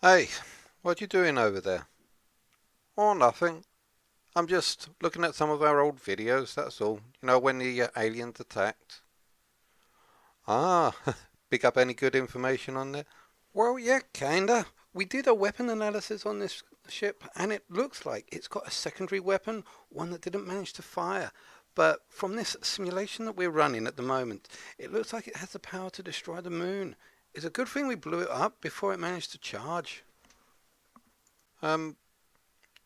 Hey, what you doing over there? Oh, nothing. I'm just looking at some of our old videos, that's all. You know, when the aliens attacked. Ah, pick up any good information on it? Well, yeah, kinda. We did a weapon analysis on this ship, and it looks like it's got a secondary weapon, one that didn't manage to fire. But from this simulation that we're running at the moment, it looks like it has the power to destroy the moon. It's a good thing we blew it up before it managed to charge. Um,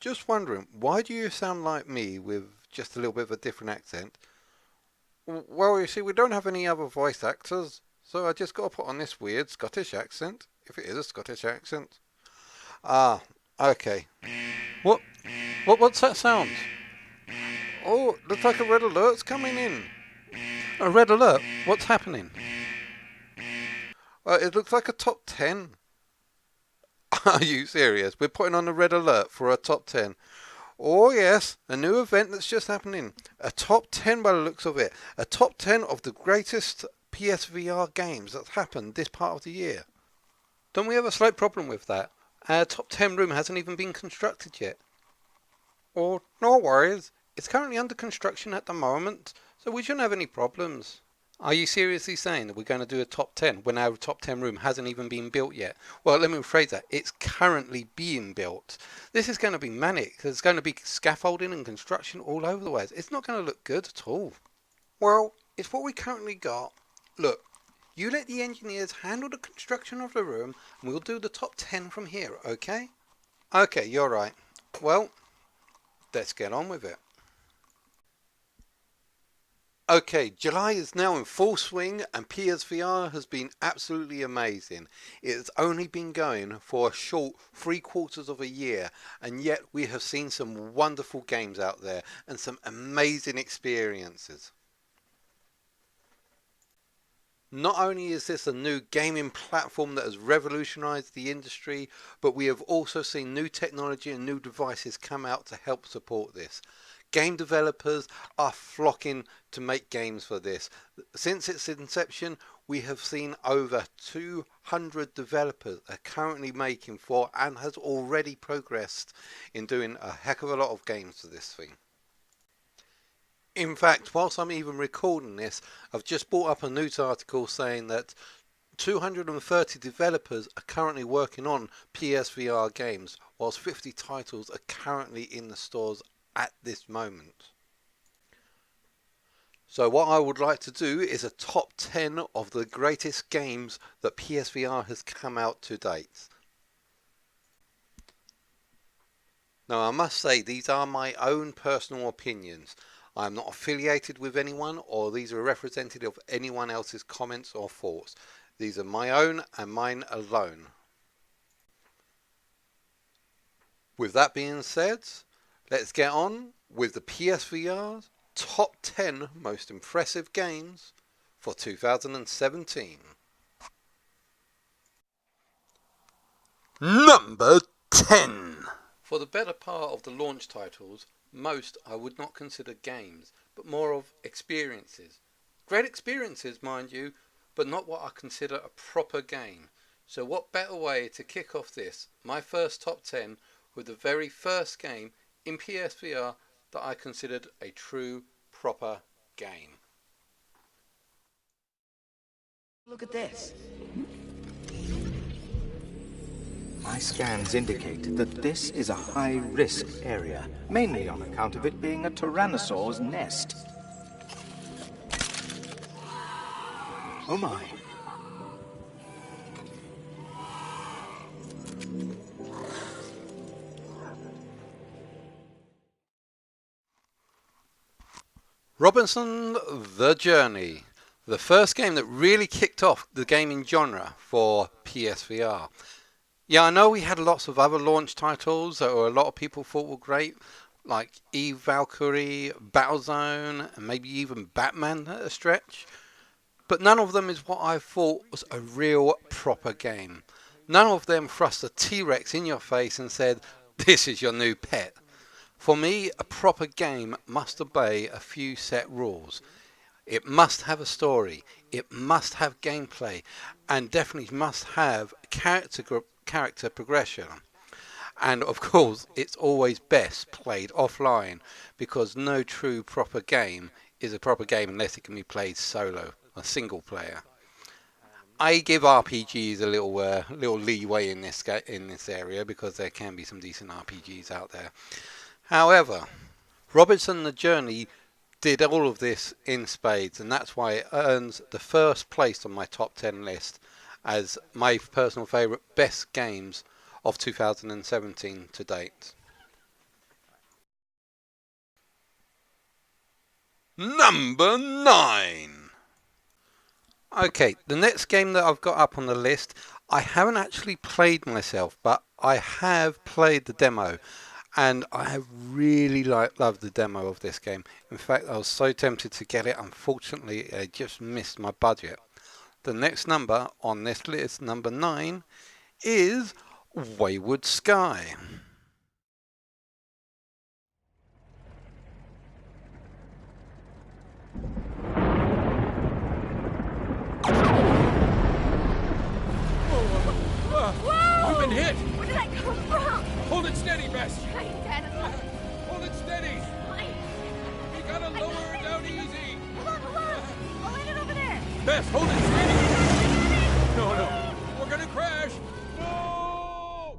Just wondering, why do you sound like me with just a little bit of a different accent? Well, you see, we don't have any other voice actors, so I just got to put on this weird Scottish accent, if it is a Scottish accent. Ah, okay. What? What's that sound? Oh, looks like a red alert's coming in. A red alert? What's happening? It looks like a top 10. Are you serious? We're putting on a red alert for a top 10. Oh yes, a new event that's just happening. A top 10 by the looks of it. A top 10 of the greatest PSVR games that's happened this part of the year. Don't we have a slight problem with that? Our top 10 room hasn't even been constructed yet. Oh, no worries. It's currently under construction at the moment, so we shouldn't have any problems. Are you seriously saying that we're going to do a top 10 when our top 10 room hasn't even been built yet? Well, let me rephrase that. It's currently being built. This is going to be manic. There's going to be scaffolding and construction all over the place. It's not going to look good at all. Well, it's what we currently got. Look, you let the engineers handle the construction of the room, and we'll do the top 10 from here, okay? Okay, you're right. Well, let's get on with it. Okay, July is now in full swing and PSVR has been absolutely amazing. It has only been going for a short 3/4 of a year, and yet we have seen some wonderful games out there and some amazing experiences. Not only is this a new gaming platform that has revolutionized the industry, but we have also seen new technology and new devices come out to help support this. Game developers are flocking to make games for this. Since its inception, we have seen over 200 developers are currently making for and has already progressed in doing a heck of a lot of games for this thing. In fact, whilst I'm even recording this, I've just brought up a news article saying that 230 developers are currently working on PSVR games, whilst 50 titles are currently in the stores at this moment. So what I would like to do is a top 10 of the greatest games that PSVR has come out to date. Now I must say these are my own personal opinions. I'm not affiliated with anyone, or these are representative of anyone else's comments or thoughts. These are my own and mine alone. With that being said, let's get on with the PSVR's top 10 most impressive games for 2017. Number 10. For the better part of the launch titles, most I would not consider games, but more of experiences. Great experiences, mind you, but not what I consider a proper game. So what better way to kick off this, my first top 10, with the very first game in PSVR that I considered a true, proper game. Look at this. My scans indicate that this is a high-risk area, mainly on account of it being a tyrannosaur's nest. Oh my. Robinson The Journey, the first game that really kicked off the gaming genre for PSVR. Yeah, I know we had lots of other launch titles that a lot of people thought were great, like Eve Valkyrie, Battlezone, and maybe even Batman at a stretch. But none of them is what I thought was a real proper game. None of them thrust a T-Rex in your face and said, "This is your new pet." For me, a proper game must obey a few set rules. It must have a story, it must have gameplay, and definitely must have character character progression. And of course, it's always best played offline, because no true proper game is a proper game unless it can be played solo, a single player. I give RPGs a little leeway in this area, because there can be some decent RPGs out there. However, Robinson the Journey did all of this in spades, and that's why it earns the first place on my top 10 list as my personal favourite best games of 2017 to date. Number 9. Okay, the next game that I've got up on the list, I haven't actually played myself, but I have played the demo, and I have really loved the demo of this game. In fact, I was so tempted to get it. Unfortunately, I just missed my budget. The next number on this list, number 9, is Wayward Skye. We've been hit! Where did that come from? Hold it steady, Bess! Hey, Dad, Hold it steady! fine. You gotta lower her down easy! Hold on. I'll land it over there. Bess, hold it steady! No, we're gonna crash! No!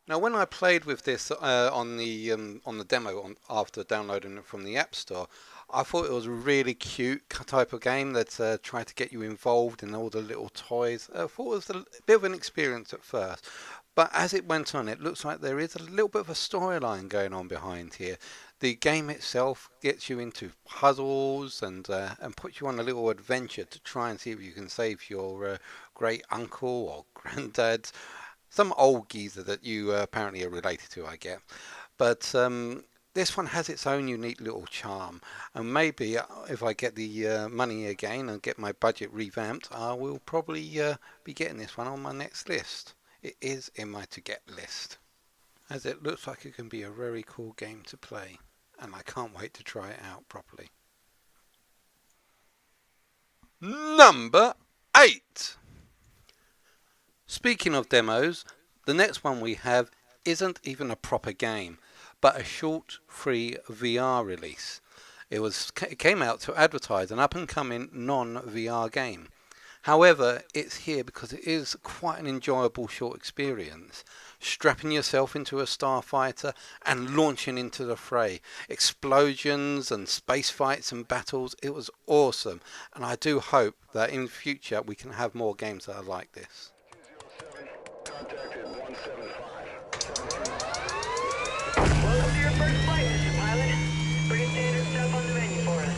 Now, when I played with this on the demo after downloading it from the App Store, I thought it was a really cute type of game that tried to get you involved in all the little toys. I thought it was a bit of an experience at first, but as it went on, it looks like there is a little bit of a storyline going on behind here. The game itself gets you into puzzles and puts you on a little adventure to try and see if you can save your great uncle or granddad, some old geezer that you apparently are related to, I get. But this one has its own unique little charm, and maybe if I get the money again and get my budget revamped, I will probably be getting this one on my next list. It is in my to get list, as it looks like it can be a very cool game to play, and I can't wait to try it out properly. Number 8. Speaking of demos, the next one we have isn't even a proper game, but a short free VR release. It came out to advertise an up-and-coming non-VR game. However, it's here because it is quite an enjoyable short experience. Strapping yourself into a Starfighter and launching into the fray. Explosions and space fights and battles. It was awesome, and I do hope that in the future we can have more games that are like this. Welcome to your first flight, Mr. Pilot. Pretty standard stuff on the menu for us.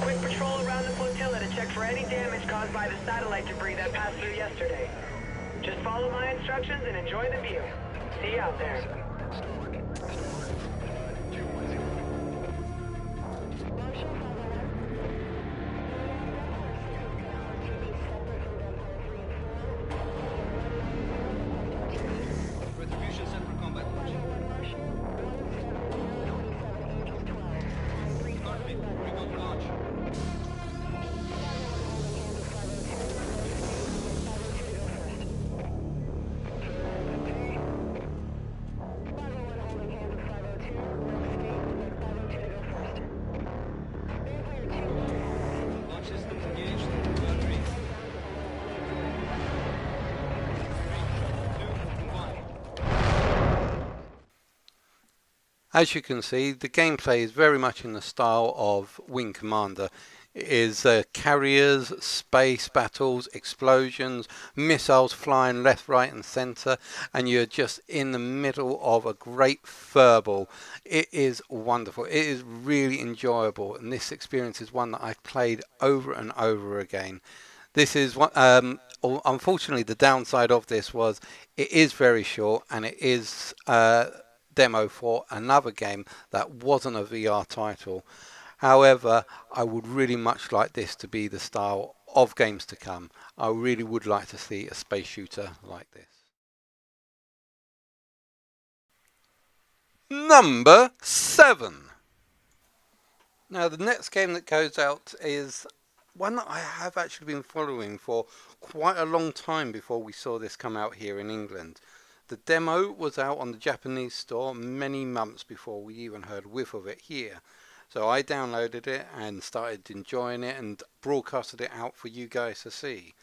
Quick patrol around the flotilla to check for any damage caused by the satellite debris that passed through yesterday. Just follow my instructions and enjoy the view. See you out there. As you can see, the gameplay is very much in the style of Wing Commander. It is carriers, space battles, explosions, missiles flying left, right and centre, and you're just in the middle of a great furball. It is wonderful. It is really enjoyable, and this experience is one that I've played over and over again. This is what, unfortunately, the downside of this was it is very short, and it is demo for another game that wasn't a VR title. However, I would really much like this to be the style of games to come. I really would like to see a space shooter like this. Number 7. Now the next game that goes out is one that I have actually been following for quite a long time before we saw this come out here in England. The demo was out on the Japanese store many months before we even heard whiff of it here. So I downloaded it and started enjoying it and broadcasted it out for you guys to see.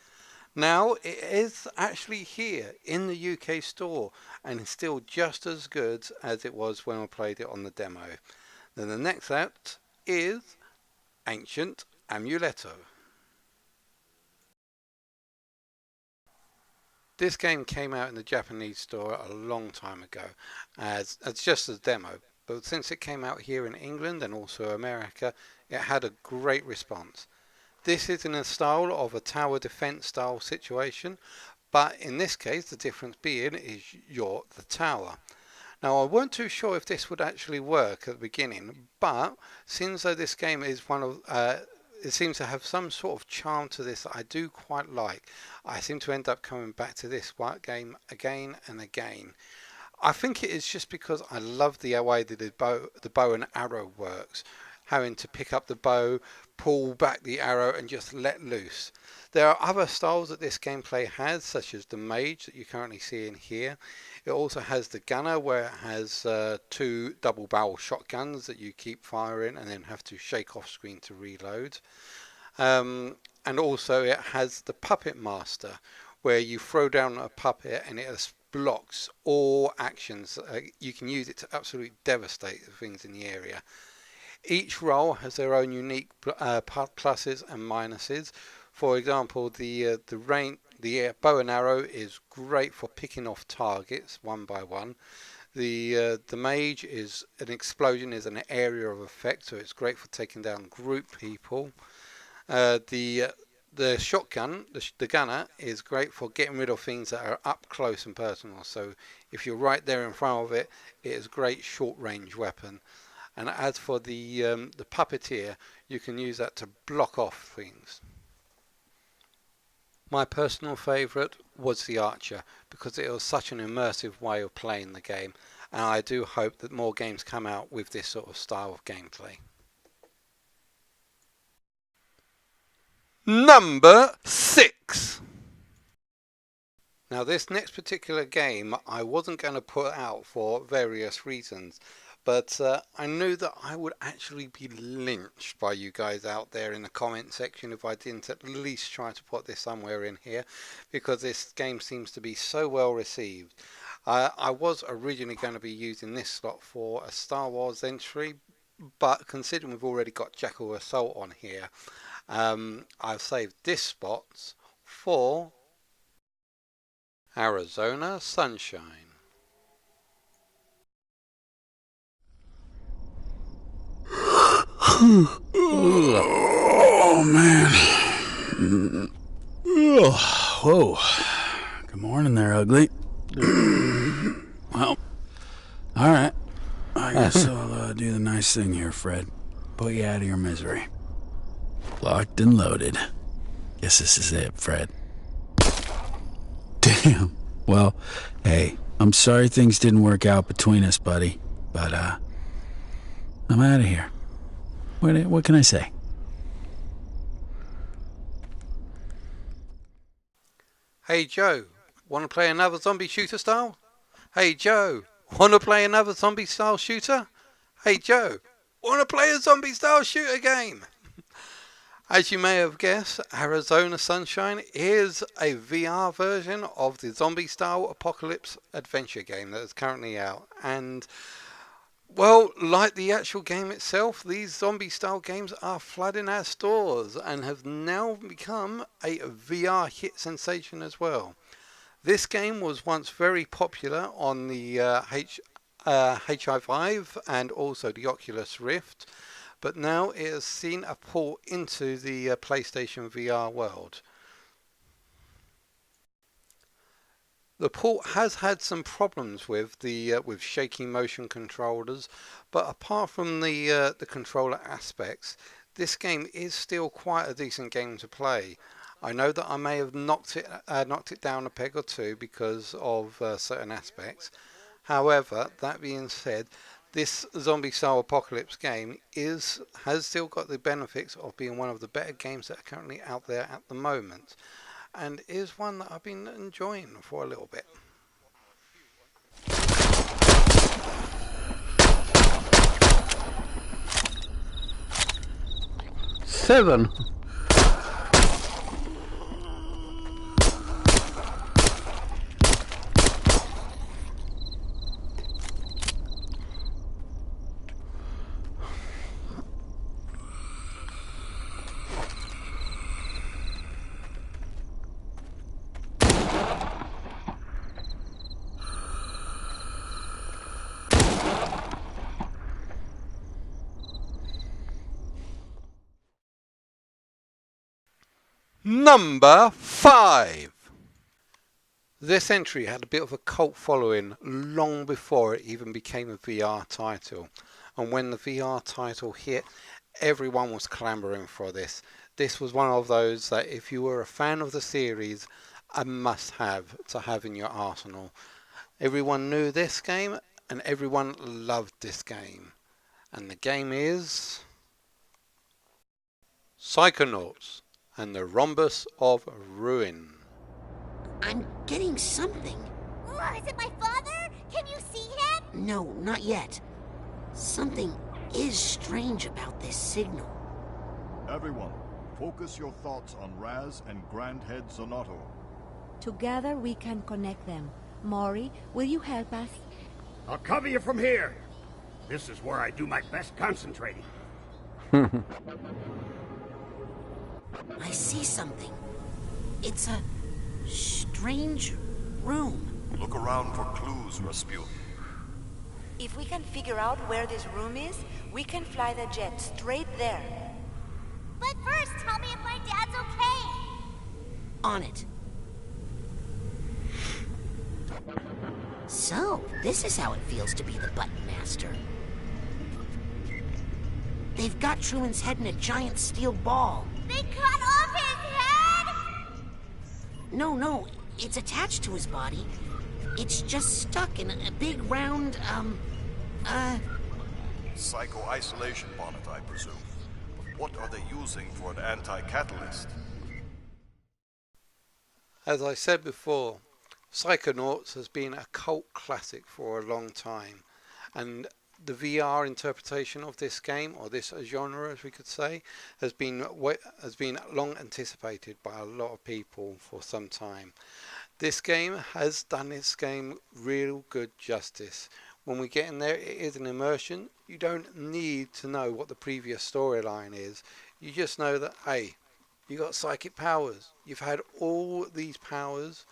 Now it is actually here in the UK store and is still just as good as it was when I played it on the demo. Then the next out is Ancient Amuletto. This game came out in the Japanese store a long time ago as just a demo, but since it came out here in England and also America, it had a great response. This is in a style of a tower defense style situation, but in this case the difference being is you're the tower. Now I weren't too sure if this would actually work at the beginning, but since this game is one of it seems to have some sort of charm to this that I do quite like. I seem to end up coming back to this game again and again. I think it is just because I love the way that the bow and arrow works. Having to pick up the bow, pull back the arrow and just let loose. There are other styles that this gameplay has, such as the mage that you currently see in here. It also has the gunner, where it has 2 double barrel shotguns that you keep firing and then have to shake off screen to reload. And also it has the puppet master, where you throw down a puppet and it blocks all actions. You can use it to absolutely devastate the things in the area. Each role has their own unique pluses and minuses. For example, the bow and arrow is great for picking off targets one by one. The mage is an explosion, is an area of effect, so it's great for taking down group people. The shotgun, the gunner, is great for getting rid of things that are up close and personal. So if you're right there in front of it, it is a great short range weapon. And as for the puppeteer, you can use that to block off things. My personal favourite was the archer, because it was such an immersive way of playing the game, and I do hope that more games come out with this sort of style of gameplay. Number 6. Now this next particular game I wasn't going to put out for various reasons, but I knew that I would actually be lynched by you guys out there in the comment section if I didn't at least try to put this somewhere in here, because this game seems to be so well received. I was originally going to be using this slot for a Star Wars entry, but considering we've already got Jackal Assault on here, I've saved this spot for Arizona Sunshine. Oh, man. Whoa. Good morning there, ugly. Well, alright. I guess I'll do the nice thing here, Fred. Put you out of your misery. Locked and loaded. Guess this is it, Fred. Damn. Well, hey, I'm sorry things didn't work out between us, buddy. But, I'm out of here. What can I say? Hey Joe, want to play another zombie shooter style? Hey Joe, want to play another zombie style shooter? Hey Joe, want to play a zombie style shooter game? As you may have guessed, Arizona Sunshine is a VR version of the zombie style apocalypse adventure game that is currently out. And well, like the actual game itself, these zombie style games are flooding our stores and have now become a VR hit sensation as well. This game was once very popular on the HI5 and also the Oculus Rift, but now it has seen a port into the PlayStation VR world. The port has had some problems with with shaky motion controllers, but apart from the controller aspects, this game is still quite a decent game to play. I know that I may have knocked it down a peg or two because of certain aspects. However, that being said, this zombie-style apocalypse game has still got the benefits of being one of the better games that are currently out there at the moment, and is one that I've been enjoying for a little bit. Seven. Number 5. This entry had a bit of a cult following long before it even became a VR title, and when the VR title hit, everyone was clamoring for this. This was one of those that if you were a fan of the series, a must-have to have in your arsenal. Everyone knew this game and everyone loved this game, and the game is Psychonauts and the Rhombus of Ruin. I'm getting something. Is it my father? Can you see him? No, not yet. Something is strange about this signal. Everyone, focus your thoughts on Raz and Grand Head Zonato. Together we can connect them. Maury, will you help us? I'll cover you from here. This is where I do my best concentrating. I see something. It's a strange room. Look around for clues, Rasputin. If we can figure out where this room is, we can fly the jet straight there. But first, tell me if my dad's okay. On it. So, this is how it feels to be the Button Master. They've got Truman's head in a giant steel ball. They cut off his head? No, it's attached to his body. It's just stuck in a big round, Psycho-isolation bonnet, I presume. But what are they using for an anti-catalyst? As I said before, Psychonauts has been a cult classic for a long time, and the VR interpretation of this game, or this genre as we could say, has been long anticipated by a lot of people for some time. This game has done its game real good justice. When we get in there, it is an immersion. You don't need to know what the previous storyline is. You just know that, hey, you got psychic powers. You've had all these powers,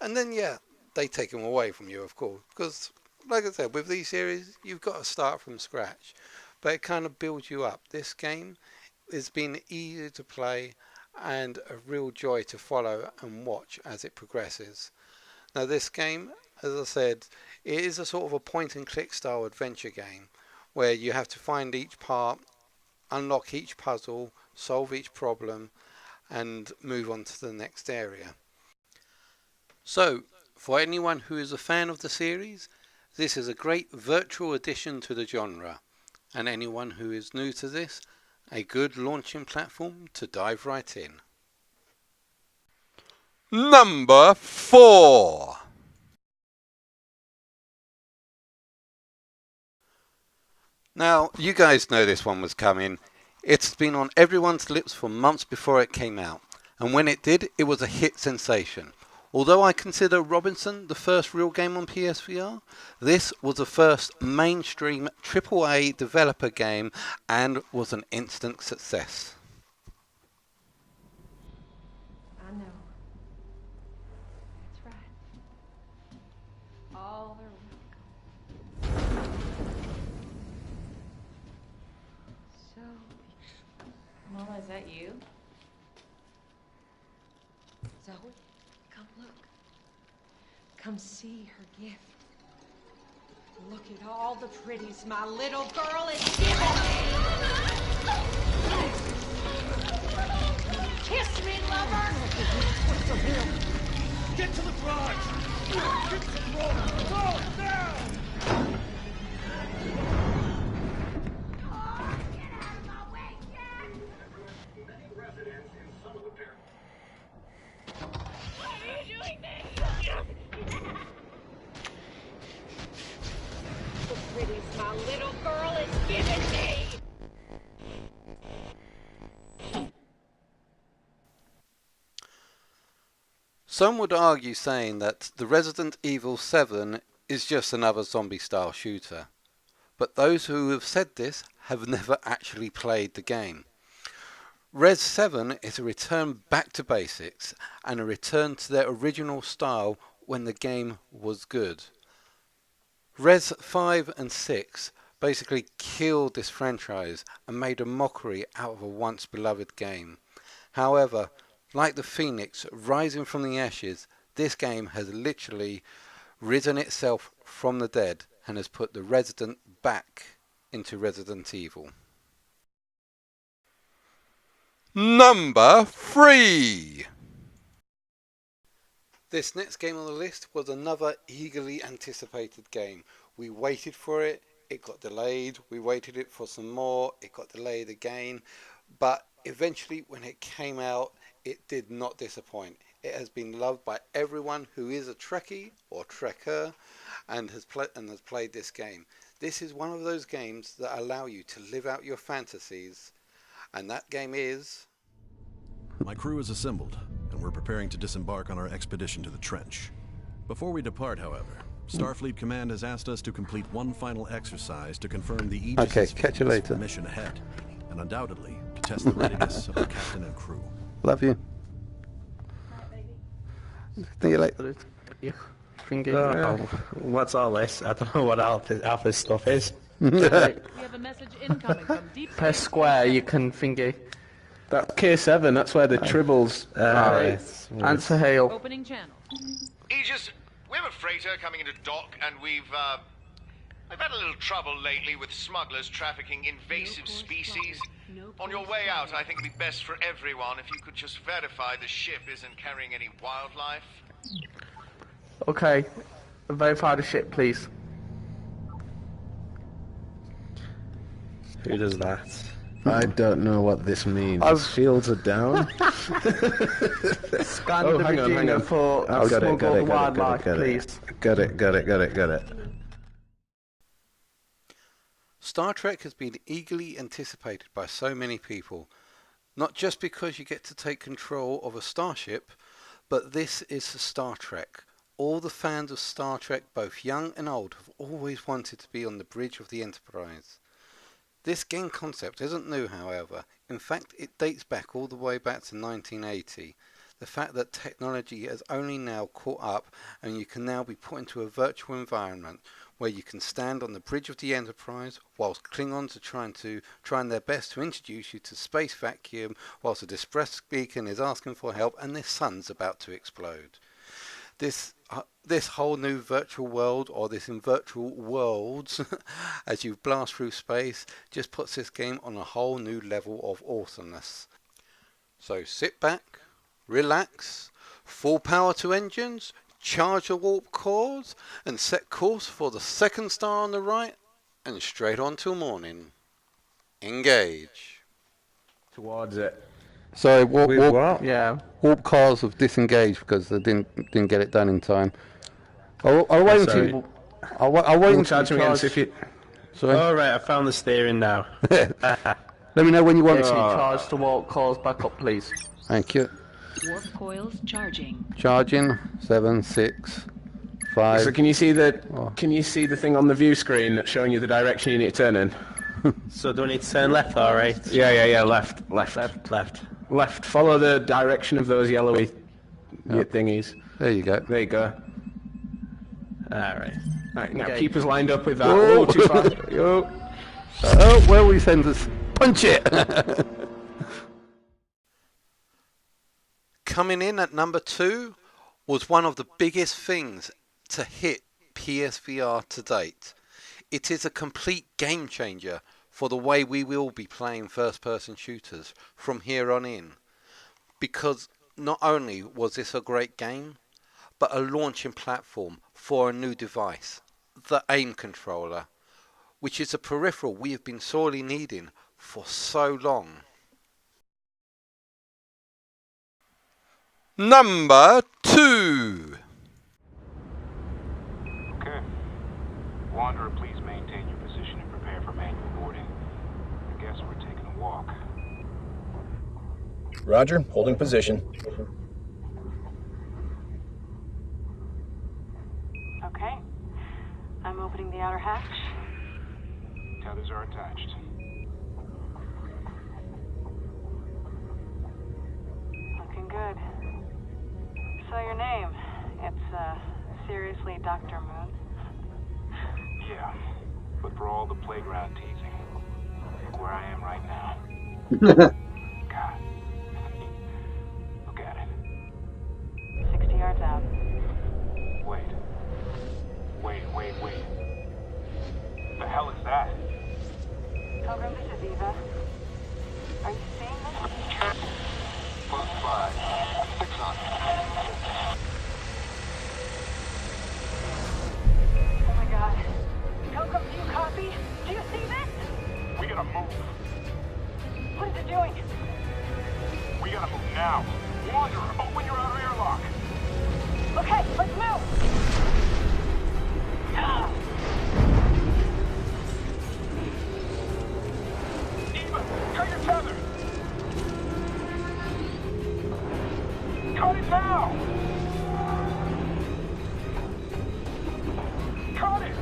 and then yeah, they take them away from you, of course, because like I said, with these series, you've got to start from scratch, but it kind of builds you up. This game has been easy to play and a real joy to follow and watch as it progresses. Now this game, as I said, it is a sort of a point and click style adventure game where you have to find each part, unlock each puzzle, solve each problem and move on to the next area. So for anyone who is a fan of the series, this is a great virtual addition to the genre, and anyone who is new to this, a good launching platform to dive right in. Number 4. Now, you guys know this one was coming. It's been on everyone's lips for months before it came out, and when it did, it was a hit sensation. Although I consider Robinson the first real game on PSVR, this was the first mainstream AAA developer game and was an instant success. I know. That's right. All the welcome. So, Mama, is that you? Zoe? Come look. Come see her gift. Look at all the pretties my little girl is giving me. Kiss me, lover. What's the hell? Get to the garage. Get to the road. Go now. The pretties my little girl is giving me! Some would argue saying that the Resident Evil 7 is just another zombie-style shooter. But those who have said this have never actually played the game. Res 7 is a return back to basics and a return to their original style when the game was good. Res 5 and 6 basically killed this franchise and made a mockery out of a once beloved game. However, like the phoenix rising from the ashes, this game has literally risen itself from the dead and has put the Resident back into Resident Evil. Number 3. This next game on the list was another eagerly anticipated game. We waited for it, it got delayed, we waited it for some more, it got delayed again, but eventually when it came out, it did not disappoint. It has been loved by everyone who is a Trekkie or Trekker and has played this game. This is one of those games that allow you to live out your fantasies, and that game is... My crew is assembled, and we're preparing to disembark on our expedition to the trench. Before we depart, however, Starfleet Command has asked us to complete one final exercise to confirm the Aegis' catch you later. mission ahead, and undoubtedly to test the readiness of the captain and crew. Love you. See you later. What's all this? I don't know what half this stuff is. We have a message incoming from deep space. Press square, you can thingy. That's K7, that's where the tribbles. Answer hail. Opening channel. Aegis, we have a freighter coming into dock, and we've had a little trouble lately with smugglers trafficking invasive species. On your way out, I think it'd be best for everyone if you could just verify the ship isn't carrying any wildlife. Okay, verify the ship, please. Who does that? I don't know what this means. Shields are down. Scan the Virginia for smuggled wildlife, please. Got it. Star Trek has been eagerly anticipated by so many people, not just because you get to take control of a starship, but this is Star Trek. All the fans of Star Trek, both young and old, have always wanted to be on the bridge of the Enterprise. This game concept isn't new, however. In fact, it dates back all the way back to 1980. The fact that technology has only now caught up and you can now be put into a virtual environment where you can stand on the bridge of the Enterprise whilst Klingons are trying their best to introduce you to space vacuum whilst a distressed beacon is asking for help and the sun's about to explode. This whole new virtual world, or this in virtual worlds, as you blast through space, just puts this game on a whole new level of awesomeness. So sit back, relax, full power to engines, charge the warp cores, and set course for the second star on the right, and straight on till morning. Engage. Towards it. So what? Yeah. Warp cars have disengaged because they didn't get it done in time. I'll wait until. I'll wait until you charge. If you... Sorry. All right, I found the steering now. Let me know when you want to charge the warp cores back up, please. Thank you. Warp coils charging. Charging. 7, 6, 5. So can you see the thing on the view screen that's showing you the direction you need to turn in? So do I need to turn left or right? Yeah. Left. Follow the direction of those yellowy thingies. There you go. There you go. Alright. Right, now Okay. keep us lined up with that. Oh, too far. Oh, where will we send us? Punch it! Coming in at number 2 was one of the biggest things to hit PSVR to date. It is a complete game changer for the way we will be playing first-person shooters from here on in. Because not only was this a great game, but a launching platform for a new device, the aim controller, which is a peripheral we have been sorely needing for so long. Number 2. Okay. Wanderer, please maintain your position and prepare for manual boarding. I guess we're taking a walk. Roger, holding position. Okay. I'm opening the outer hatch. Tethers are attached. Looking good. So your name, it's, seriously Dr. Moon? Yeah, but for all the playground teasing, look where I am right now. God. Look at it. 60 yards out. Wait. The hell is that? Pilgrim, this is Eva. Are you seeing this? +5. 6 on. Oh my god. Pilgrim, do you copy? Do you see this? We gotta move. What is it doing? We gotta move now. Wanderer, open your outer airlock. Okay, let's move! Eva, cut your tether! Cut it now! Cut it!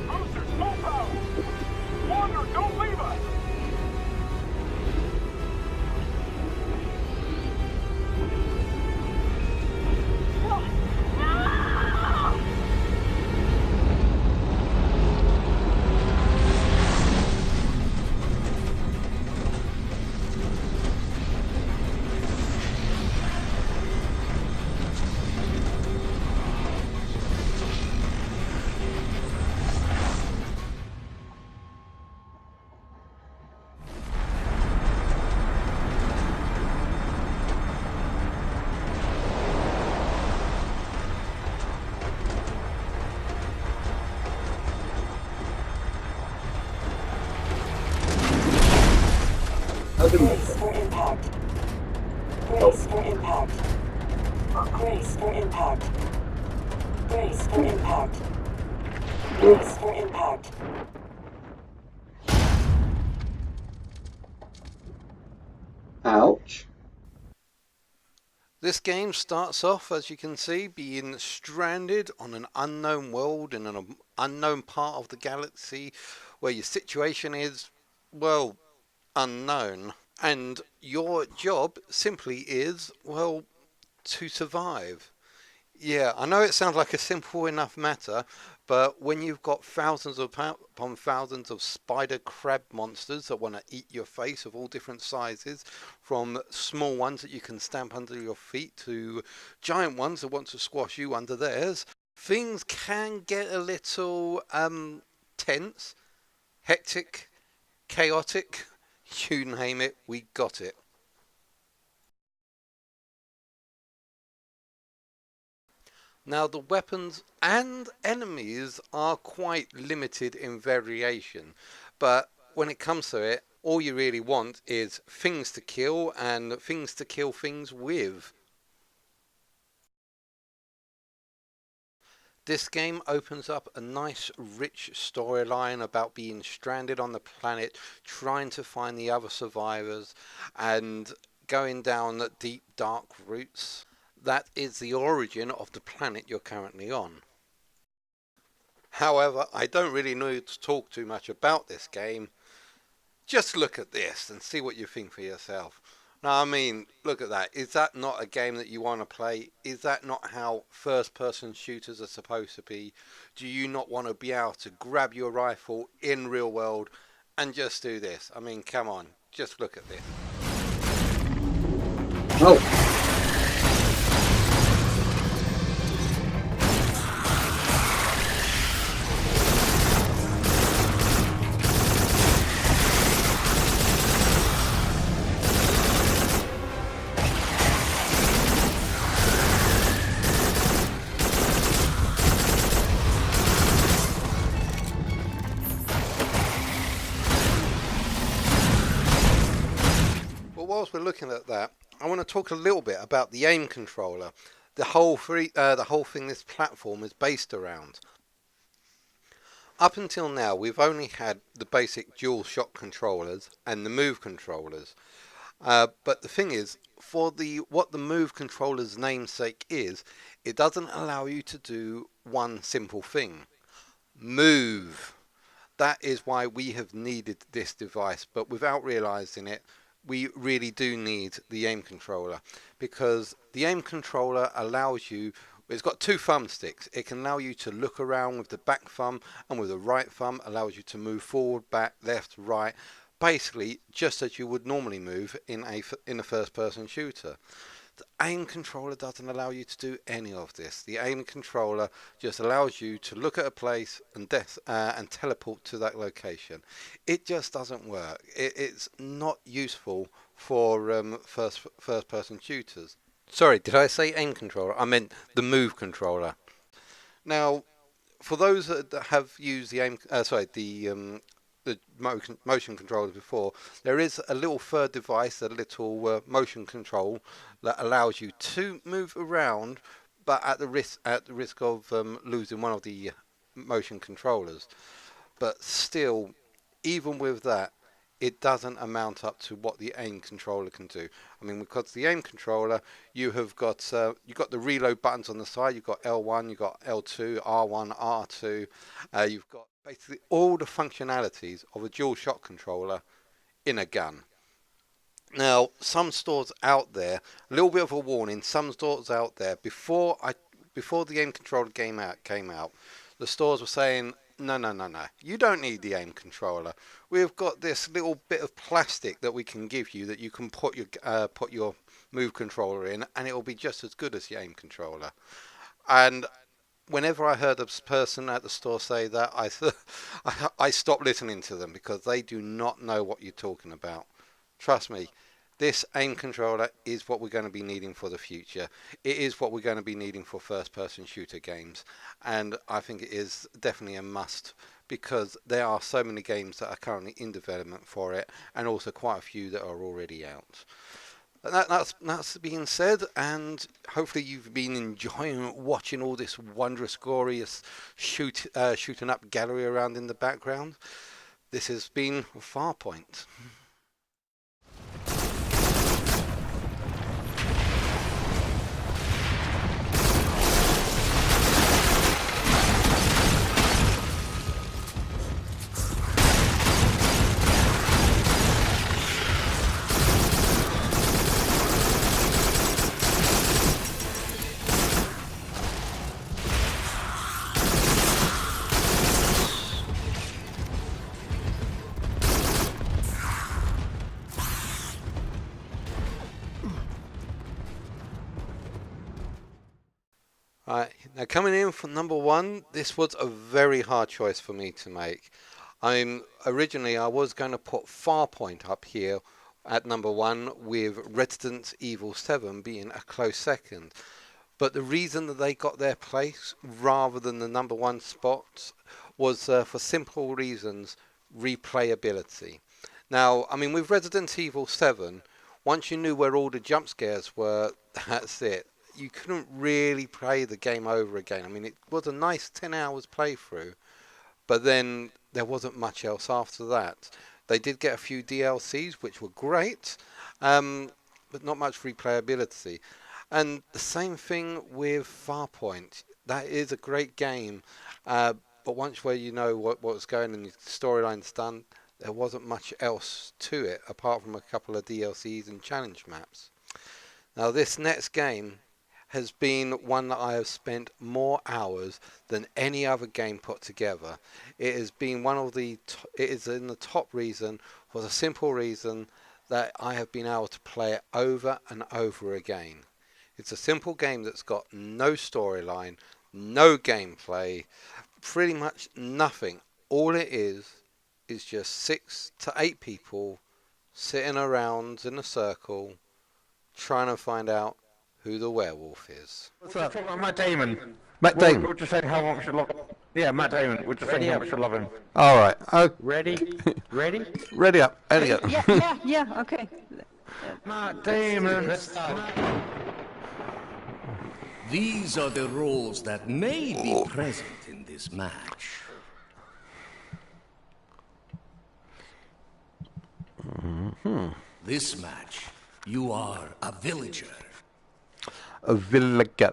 Boosters, full power! Wanderer, don't leave us! Brace for impact. Brace for impact. Brace for impact. Brace for impact. Brace for impact. Ouch. This game starts off, as you can see, being stranded on an unknown world in an unknown part of the galaxy where your situation is, well, unknown. And your job simply is, well, to survive. Yeah, I know it sounds like a simple enough matter, but when you've got thousands upon thousands of spider crab monsters that want to eat your face of all different sizes, from small ones that you can stamp under your feet to giant ones that want to squash you under theirs, things can get a little tense, hectic, chaotic, you name it, we got it. Now the weapons and enemies are quite limited in variation, but when it comes to it, all you really want is things to kill and things to kill things with. This game opens up a nice rich storyline about being stranded on the planet, trying to find the other survivors and going down deep dark routes. That is the origin of the planet you're currently on. However, I don't really need to talk too much about this game. Just look at this and see what you think for yourself. Now, I mean, look at that. Is that not a game that you want to play? Is that not how first-person shooters are supposed to be? Do you not want to be able to grab your rifle in real world and just do this? I mean, come on. Just look at this. Oh. whilst we're looking at that, I want to talk a little bit about the aim controller. The whole thing this platform is based around. Up until now, we've only had the basic dual shock controllers and the move controllers. But the thing is, for what the move controller's namesake is, it doesn't allow you to do one simple thing. Move. That is why we have needed this device, but without realizing it, we really do need the aim controller, because the aim controller allows you, it's got two thumbsticks. It can allow you to look around with the back thumb, and with the right thumb allows you to move forward, back, left, right, basically just as you would normally move in a first-person shooter. The aim controller doesn't allow you to do any of this. The aim controller just allows you to look at a place and teleport to that location. It just doesn't work. It's not useful for first-person shooters. Sorry, did I say aim controller? I meant the move controller. Now, for those that have used the motion controllers before, there is a little third device, a little motion control that allows you to move around, but at the risk of losing one of the motion controllers. But still, even with that, it doesn't amount up to what the aim controller can do. I mean, because the aim controller, you've got the reload buttons on the side. You've got L1, you've got L2, R1, R2. You've got basically all the functionalities of a dual shock controller in a gun. Now, some stores out there, a little bit of a warning, some stores out there, before the aim controller came out, the stores were saying, no, you don't need the aim controller. We've got this little bit of plastic that we can give you that you can put your move controller in, and it will be just as good as the aim controller. And whenever I heard a person at the store say that, I stopped listening to them, because they do not know what you're talking about. Trust me, this aim controller is what we're going to be needing for the future. It is what we're going to be needing for first-person shooter games, and I think it is definitely a must, because there are so many games that are currently in development for it, and also quite a few that are already out. That's being said, and hopefully you've been enjoying watching all this wondrous, glorious shooting up gallery around in the background. This has been Farpoint. Right, now coming in for number one, this was a very hard choice for me to make. Originally I was going to put Farpoint up here at number one, with Resident Evil 7 being a close second. But the reason that they got their place rather than the number one spot was for simple reasons: replayability. Now, I mean, with Resident Evil 7, once you knew where all the jump scares were, that's it. You couldn't really play the game over again. I mean, it was a nice 10 hours playthrough, but then there wasn't much else after that. They did get a few DLCs, which were great, but not much replayability. And the same thing with Farpoint. That is a great game, but once where you know what's going and the storyline's done, there wasn't much else to it apart from a couple of DLCs and challenge maps. Now, this next game has been one that I have spent more hours than any other game put together. It has been it is in the top reason, for the simple reason that I have been able to play it over and over again. It's a simple game that's got no storyline, no gameplay, pretty much nothing. All it is just 6 to 8 people sitting around in a circle trying to find out who the werewolf is. What's up? Matt Damon. Matt Damon. We're just saying how much you love him. Yeah, Matt Damon. We're just saying how much you love him. All right. Ready? Ready? Ready up. Elliot. Yeah, okay. Matt Damon. These are the roles that may be present in this match. This match, you are a villager. A villager.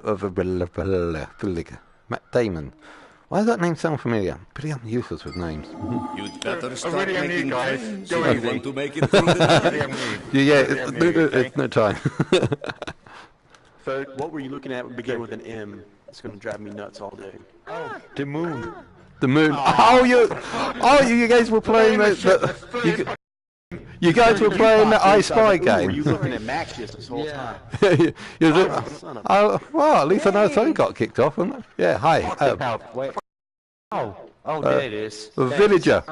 Matt Damon. Why does that name sound familiar? Pretty useless with names. You'd better start really making guys. friends Go if you easy. want to make it through the night. It's no time. So, what were you looking at would begin with an M. It's going to drive me nuts all day. Oh, the moon. The moon. Oh, you guys were playing you guys were playing the I Spy game. You looking at Maxius this whole time? Well, at least I know something got kicked off, hasn't it? Yeah, hi. Wait. Oh, there it is. A villager.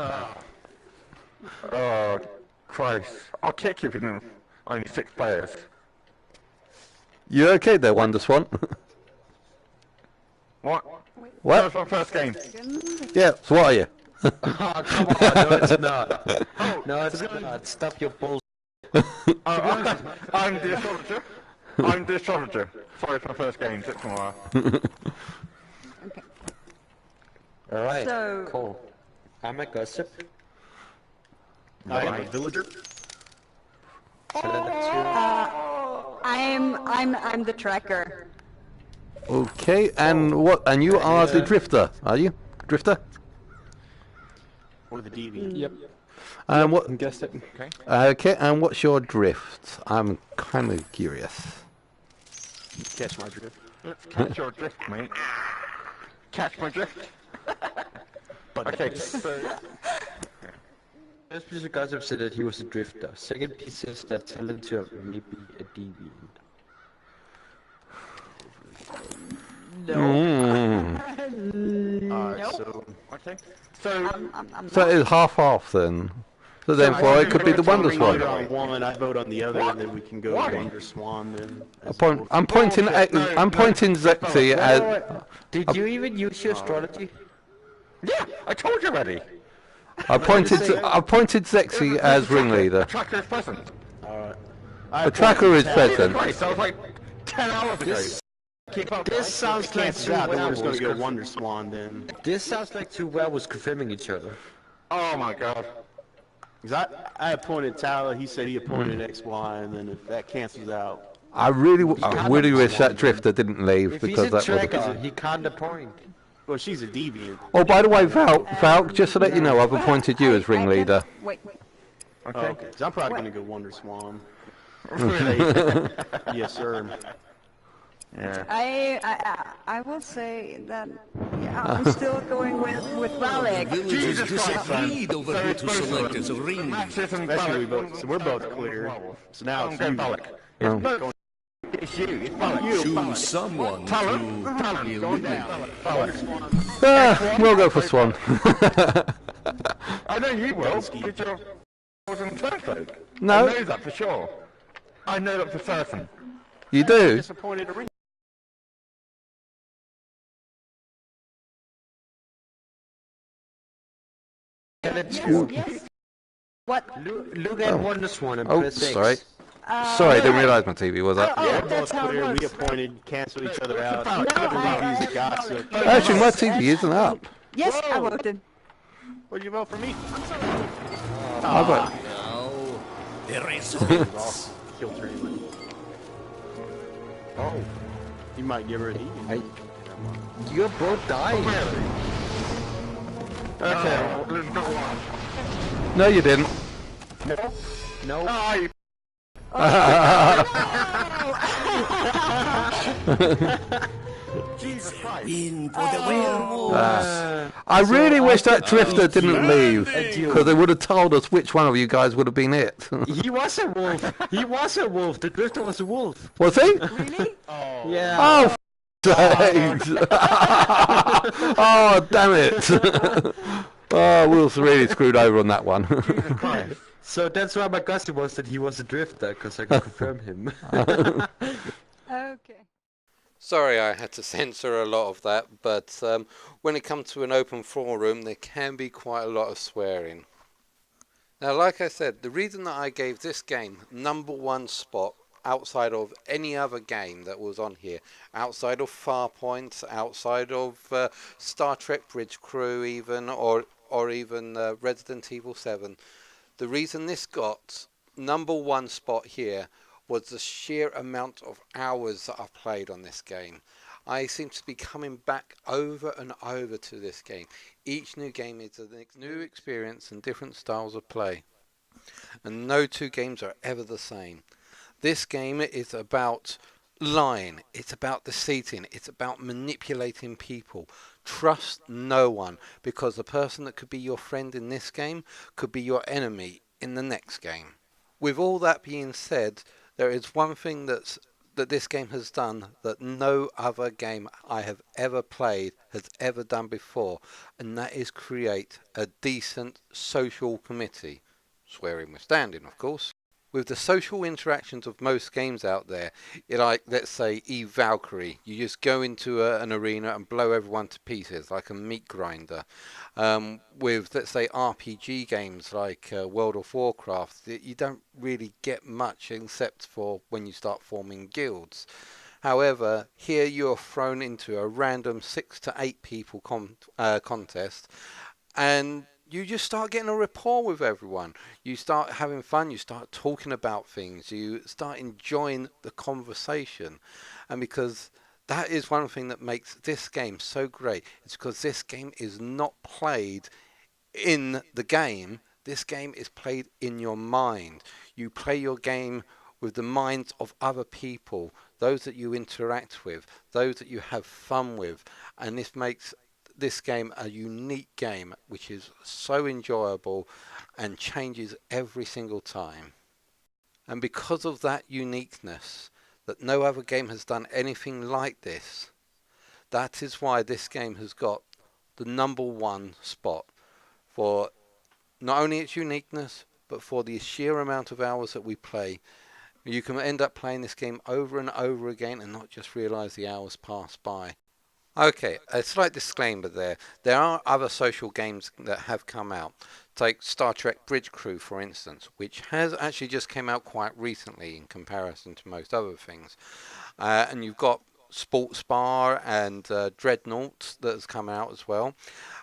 Oh, Christ. I'll kick you if you only 6 players. You okay there, Wonder Swan? What? What? That was my first game. Yeah, so what are you? Oh, come on, no, it's not. No, it's not. Stop your bullshit. I'm the astrologer. I'm the astrologer. Sorry, it's my first game. Took me a while. Alright, So- cool. I'm a gossip. I am a villager. I'm the tracker. Okay, and what? And you are the drifter, are you? Drifter? Or the deviant. Yep. And what? Guessed it. Okay. Okay, and what's your drift? I'm kind of curious. Catch my drift. Let's catch your drift, mate. Catch my drift. Okay, so... First piece of gossip said that he was a drifter. Second piece says that tell him to maybe a deviant. Alright, so... Okay. So... So it's half then. So therefore, it could be the Wonder Swan. On one, I vote on the other, and then we can go Wonder Swan. Then I'm pointing Zexy as. Did you even use your astrology? Yeah, I told you already. I pointed Zexy as ringleader. The tracker is present. Alright. The tracker is present. Christ, that was like 10 hours ago. This sounds like two Then we're just going werewolves. to go Wonder Swan then. This sounds like two werewolves confirming each other. Oh my god. Because I appointed Tyler, he said he appointed XY, and then if that cancels out... I really wish that drifter didn't leave If because he's a that would. tracker, he can't appoint. Well, she's a deviant. Oh, by the way, Valk, just to let you know, I've appointed you as ringleader. Wait. Okay. So I'm probably going to go Wonder Swan. Really? Yes, sir. Yeah. I will say that I'm still going with Valek. Villagers disagreed over who to select as a ring. Especially so we're both clear. So now it's you. It's you. It's Balak. Choose someone to eliminate. We'll go for Swan. I know you will. Did your wasn't Turtloak? No. I know that for sure. I know that for certain. You do? Disappointed a ring. Yes. What? Look at Wonder Swan and Oh, press X. sorry. Sorry, I didn't realise my TV was up. Yeah, we're both clear. We appointed, canceled each other out. I believe he's a gossip. Actually, my TV isn't up. Yes, I voted. What'd you vote for me? I vote. Now, the results. Killed her anyway. Oh. You might give her a D. You're both dying. Okay, let's go on. No, you didn't. No. Oh, you Jesus Christ. In for the werewolves. I really wish that drifter didn't leave, because they would have told us which one of you guys would have been it. He was a wolf. He was a wolf. The drifter was a wolf. Was he? Really? Yeah. Oh, sakes. Oh, damn it. Oh, Will's really screwed over on that one. So that's why my gossip was that he was a drifter, because I could confirm him. Okay. Sorry, I had to censor a lot of that, but when it comes to an open forum, there can be quite a lot of swearing. Now, like I said, the reason that I gave this game #1 spot outside of any other game that was on here, outside of Farpoint, outside of Star Trek Bridge Crew even, or even Resident Evil 7, the reason this got #1 spot here was the sheer amount of hours that I've played on this game. I seem to be coming back over and over to this game. Each new game is a new experience and different styles of play. And no two games are ever the same. This game is about lying. It's about deceiving. It's about manipulating people. Trust no one, because the person that could be your friend in this game could be your enemy in the next game. With all that being said, there is one thing that this game has done that no other game I have ever played has ever done before, and that is create a decent social committee. Swearing withstanding, of course. With the social interactions of most games out there, like, let's say, Eve Valkyrie, you just go into an arena and blow everyone to pieces like a meat grinder. With, let's say, RPG games like World of Warcraft, you don't really get much except for when you start forming guilds. However, here you're thrown into a random 6 to 8 people contest, and you just start getting a rapport with everyone. You start having fun, you start talking about things, you start enjoying the conversation. And because that is one thing that makes this game so great, it's because this game is not played in the game, this game is played in your mind. You play your game with the minds of other people, those that you interact with, those that you have fun with, and this makes this game a unique game which is so enjoyable and changes every single time. And because of that uniqueness, that no other game has done anything like this, that is why this game has got the #1 spot for not only its uniqueness, but for the sheer amount of hours that we play. You can end up playing this game over and over again and not just realize the hours pass by. Okay, a slight disclaimer there. There are other social games that have come out. Take Star Trek Bridge Crew, for instance, which has actually just came out quite recently in comparison to most other things. And you've got Sports Bar and Dreadnought that has come out as well,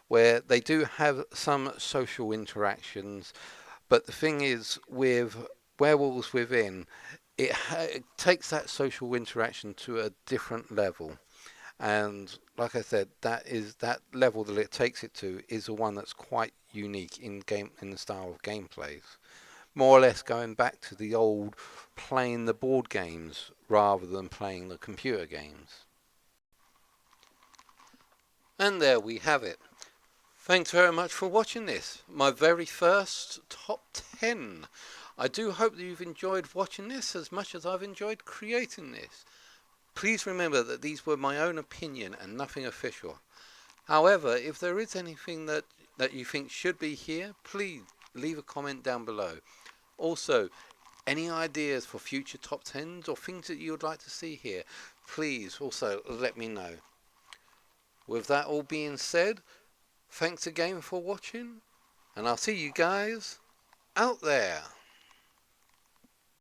where they do have some social interactions. But the thing is, with Werewolves Within, it takes that social interaction to a different level. And like I said, that level that it takes it to is the one that's quite unique in the style of gameplays. More or less going back to the old playing the board games rather than playing the computer games. And there we have it. Thanks very much for watching this, my very first top 10. I do hope that you've enjoyed watching this as much as I've enjoyed creating this. Please remember that these were my own opinion and nothing official. However, if there is anything that you think should be here, please leave a comment down below. Also, any ideas for future top 10s or things that you would like to see here, please also let me know. With that all being said, thanks again for watching, and I'll see you guys out there.